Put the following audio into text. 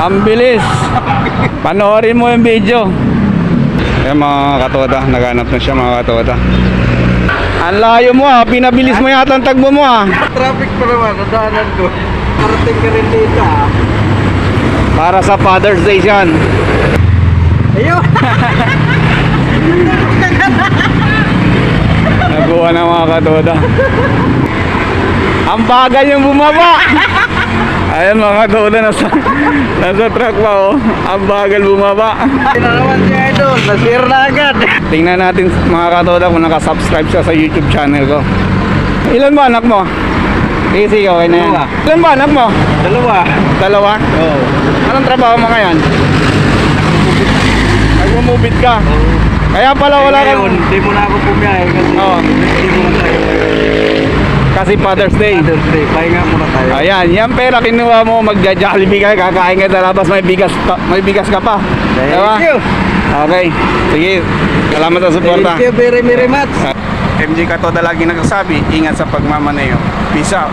Ang bilis. Panoorin mo yung video. Ayan mga katoda, naghanap na siya mga katoda. Ang layo mo ah, pinabilis mo yata ang tagbo mo ah. Traffic pa naman, nadaanan ko. Parating ka rin dito ah. Para sa Father's Day yan. Ayun! Nakuha na mga katoda. Ang bagal yung bumaba. Ayan mga katoda, nasa truck pa oh. Ang bagal bumaba. Ayun na naman si Idol, nasir na agad. Tingnan natin mga katoda kung nakasubscribe siya sa YouTube channel ko. Ilan ba anak mo? Easy, okay na yan. Dalawa. Ilan ba anak mo? Dalawa. Dalawa? Oo. Anong trabaho mo ngayon? Nagmumubit ka? Kaya pala wala kang... Ngayon, hindi mo na ako pumiyahe kasi Oo. hindi mo na tayo. Kasi Father's Day. Father's Day, pahinga muna tayo. Ayan, yan pera kinuha mo, magja-Jollibee ka, kakain ka na labas, may bigas ka pa. Diba? Thank you. Okay, sige. Salamat sa suporta. Thank you very much. MJ Katoda lagi nagsasabi, ingat sa pagmamaneho. Peace out.